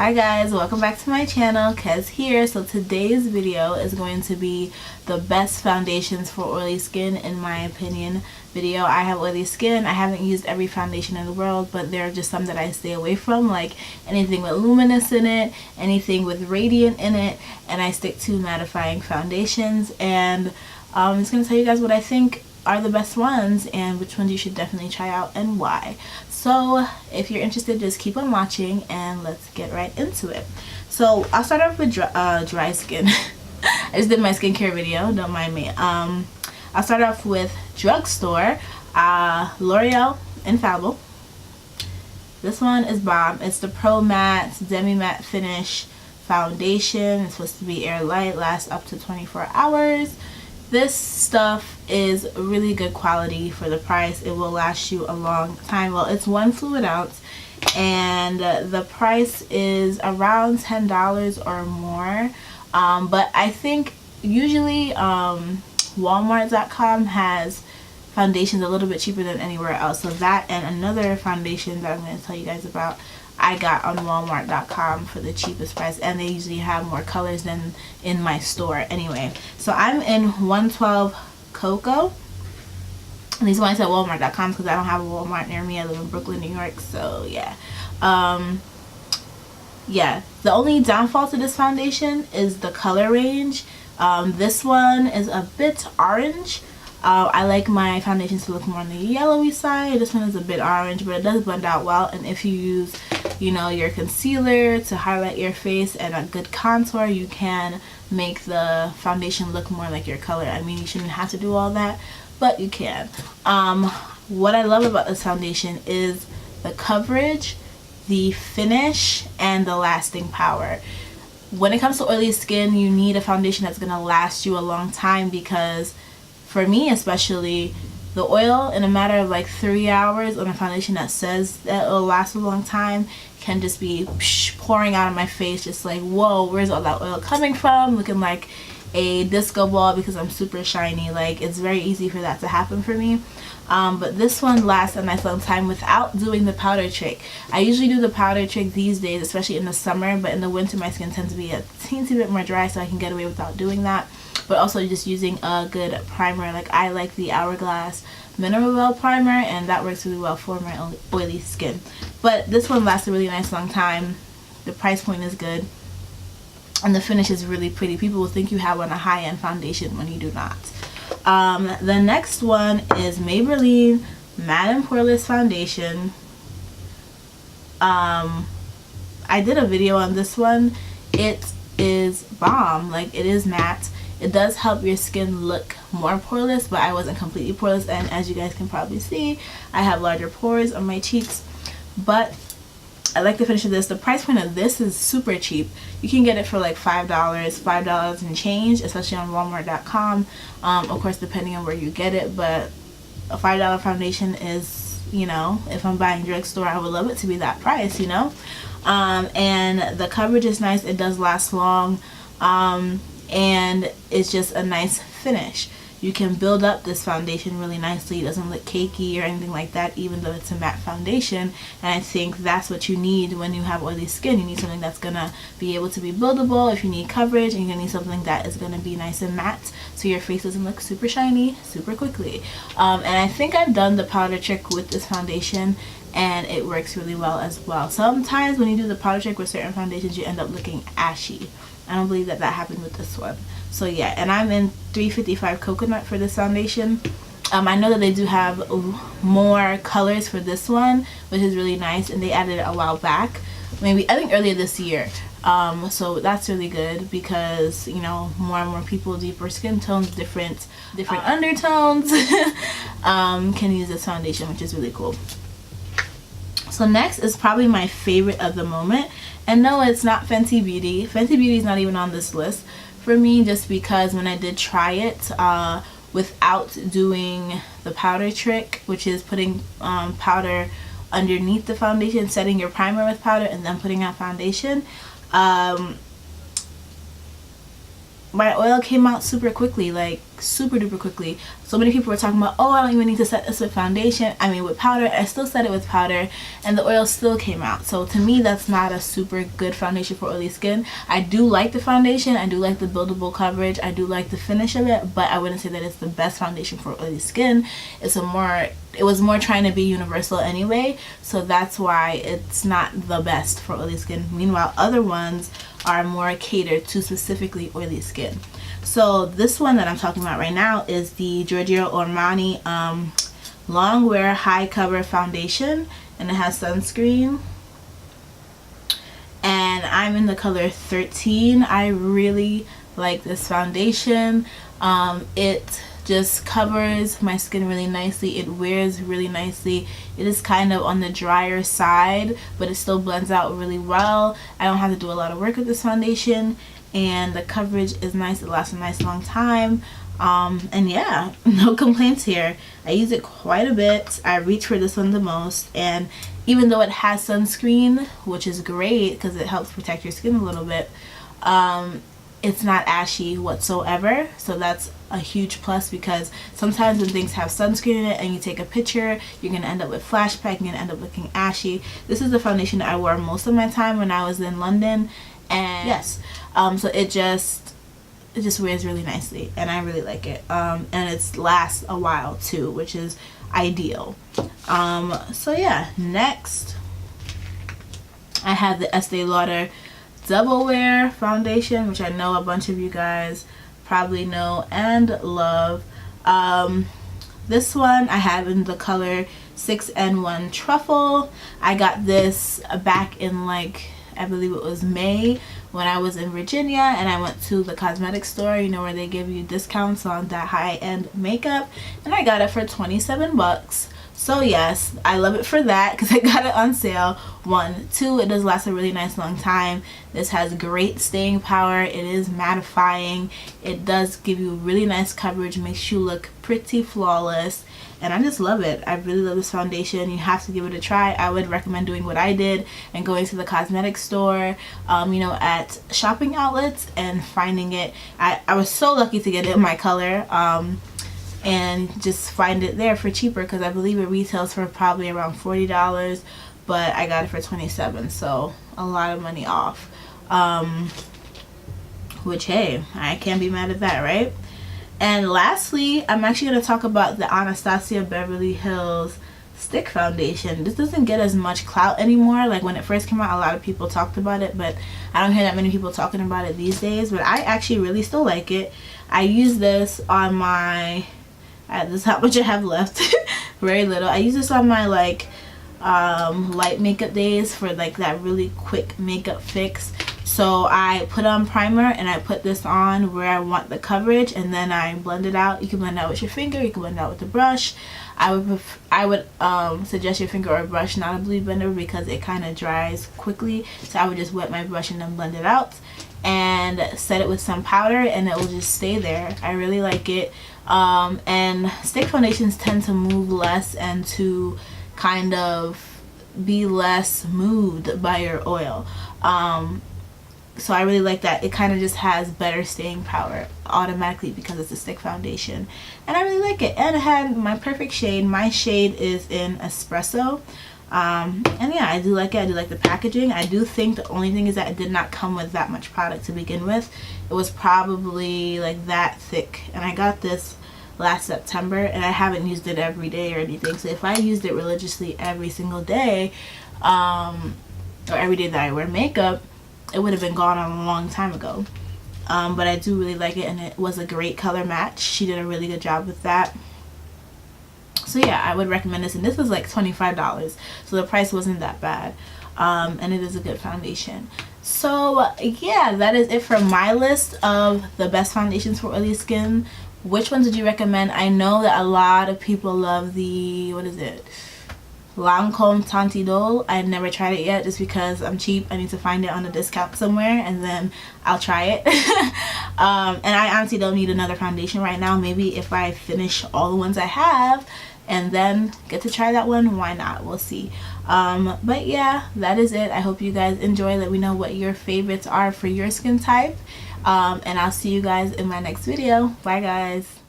Hi guys, welcome back to my channel. Kez here. So today's video is going to be the best foundations for oily skin in my opinion video. I have oily skin. I haven't used every foundation in the world, but there are just some that I stay away from, like anything with luminous in it, anything with radiant in it, and I stick to mattifying foundations. And I'm just going to tell you guys what I think are the best ones and which ones you should definitely try out and why. So if you're interested, just keep on watching and let's get right into it. So I'll start off with dry skin. I just did my skincare video, don't mind me. I'll start off with Drugstore, L'Oreal Infallible. This one is bomb. It's the Pro Matte Demi Matte Finish Foundation. It's supposed to be airlight, lasts up to 24 hours. This stuff is really good quality for the price. It will last you a long time. Well, it's 1 fluid ounce and the price is around $10 or more. But I think usually Walmart.com has foundations a little bit cheaper than anywhere else. So that and another foundation that I'm going to tell you guys about, I got on Walmart.com for the cheapest price, and they usually have more colors than in my store anyway. So I'm in 112 Cocoa. And these ones at Walmart.com because I don't have a Walmart near me. I live in Brooklyn, New York, so yeah. Yeah, the only downfall to this foundation is the color range. This one is a bit orange. I like my foundations to look more on the yellowy side. This one is a bit orange, but it does blend out well. And if you use, you know, your concealer to highlight your face and a good contour, you can make the foundation look more like your color. I mean, you shouldn't have to do all that, but you can. What I love about this foundation is the coverage, the finish, and the lasting power. When it comes to oily skin, you need a foundation that's going to last you a long time, because for me especially, the oil in a matter of like 3 hours on a foundation that says that it'll last a long time can just be pouring out of my face, just like, whoa, where's all that oil coming from? Looking like a disco ball because I'm super shiny. Like, it's very easy for that to happen for me. But this one lasts a nice long time without doing the powder trick. I usually do the powder trick these days, especially in the summer, but in the winter my skin tends to be a teensy bit more dry, so I can get away without doing that. But also just using a good primer. Like, I like the Hourglass Mineral Well primer, and that works really well for my oily skin. But this one lasts a really nice long time. The price point is good, and the finish is really pretty. People will think you have on a high-end foundation when you do not. The next one is Maybelline Matte and Poreless Foundation. I did a video on this one. It is bomb. Like, it is matte. It does help your skin look more poreless, but I wasn't completely poreless, and as you guys can probably see, I have larger pores on my cheeks. But I like the finish of this. The price point of this is super cheap. You can get it for like $5 and change, especially on Walmart.com. Of course, depending on where you get it, but a $5 foundation is, you know, if I'm buying Drugstore, I would love it to be that price, you know. And the coverage is nice. It does last long. And it's just a nice finish. You can build up this foundation really nicely. It doesn't look cakey or anything like that, even though it's a matte foundation. And I think that's what you need when you have oily skin. You need something that's gonna be able to be buildable if you need coverage, and you're gonna need something that is gonna be nice and matte, so your face doesn't look super shiny super quickly. And I think I've done the powder trick with this foundation, and it works really well as well. Sometimes when you do the powder trick with certain foundations, you end up looking ashy. I don't believe that happened with this one. So yeah, and I'm in 355 Coconut for this foundation. I know that they do have more colors for this one, which is really nice, and they added it a while back, maybe I think earlier this year. So that's really good because, you know, more and more people, deeper skin tones, different undertones can use this foundation, which is really cool. So next is probably my favorite of the moment, and no, it's not Fenty Beauty. Fenty Beauty is not even on this list for me, just because when I did try it without doing the powder trick, which is putting powder underneath the foundation, setting your primer with powder, and then putting on foundation, my oil came out super quickly, like super duper quickly. So many people were talking about, oh, I don't even need to set this with foundation, I mean with powder. I still set it with powder and the oil still came out. So to me, that's not a super good foundation for oily skin. I do like the foundation, I do like the buildable coverage, I do like the finish of it, but I wouldn't say that it's the best foundation for oily skin. It was more trying to be universal anyway, so that's why it's not the best for oily skin. Meanwhile, other ones are more catered to specifically oily skin. So this one that I'm talking about right now is the Giorgio Armani Long Wear High Cover Foundation, and it has sunscreen. And I'm in the color 13. I really like this foundation. It just covers my skin really nicely. It wears really nicely. It is kind of on the drier side, but it still blends out really well. I don't have to do a lot of work with this foundation, and the coverage is nice. It lasts a nice long time. And yeah, no complaints here. I use it quite a bit. I reach for this one the most, and even though it has sunscreen, which is great because it helps protect your skin a little bit, it's not ashy whatsoever. So that's a huge plus, because sometimes when things have sunscreen in it and you take a picture, you're gonna end up with flashback, you're gonna end up looking ashy. This is the foundation that I wore most of my time when I was in London, and yes, so it just wears really nicely, and I really like it. And it lasts a while too, which is ideal. So yeah, next I have the Estee Lauder Double Wear Foundation, which I know a bunch of you guys probably know and love. This one I have in the color 6N1 Truffle. I got this back in, like, I believe it was May, when I was in Virginia and I went to the cosmetic store, you know, where they give you discounts on that high-end makeup, and I got it for 27 bucks. So yes, I love it for that because I got it on sale. 1, 2, it does last a really nice long time. This has great staying power. It is mattifying. It does give you really nice coverage, makes you look pretty flawless, and I just love it. I really love this foundation. You have to give it a try. I would recommend doing what I did and going to the cosmetic store, you know, at shopping outlets and finding it. I was so lucky to get it in my color, and just find it there for cheaper, because I believe it retails for probably around $40, but I got it for $27, so a lot of money off, which, hey, I can't be mad at that, right? And lastly, I'm actually going to talk about the Anastasia Beverly Hills Stick Foundation. This doesn't get as much clout anymore. Like, when it first came out, a lot of people talked about it, but I don't hear that many people talking about it these days. But I actually really still like it. I use this on my, this is how much I have left. Very little. I use this on my, like, light makeup days for, like, that really quick makeup fix. So I put on primer and I put this on where I want the coverage, and then I blend it out. You can blend it out with your finger, you can blend it out with the brush. I would suggest your finger or brush, not a blue blender, because it kind of dries quickly. So I would just wet my brush and then blend it out and set it with some powder, and it will just stay there. I really like it. And stick foundations tend to move less and to kind of be less moved by your oil. So I really like that. It kind of just has better staying power automatically because it's a stick foundation, and I really like it. And it had my perfect shade. My shade is in Espresso, and yeah, I do like it. I do like the packaging. I do think the only thing is that it did not come with that much product to begin with. It was probably like that thick, and I got this last September, and I haven't used it every day or anything. So if I used it religiously every single day, or every day that I wear makeup, it would have been gone a long time ago. But I do really like it, and it was a great color match. She did a really good job with that. So yeah, I would recommend this, and this was like $25, so the price wasn't that bad. And it is a good foundation. So yeah, that is it for my list of the best foundations for oily skin. Which ones did you recommend? I know that a lot of people love the, what is it, Lancome Teint D'Or. I never tried it yet just because I'm cheap. I need to find it on a discount somewhere, and then I'll try it. And I honestly don't need another foundation right now. Maybe if I finish all the ones I have and then get to try that one, why not? We'll see. But yeah, that is it. I hope you guys enjoy. Let me know what your favorites are for your skin type. And I'll see you guys in my next video. Bye guys.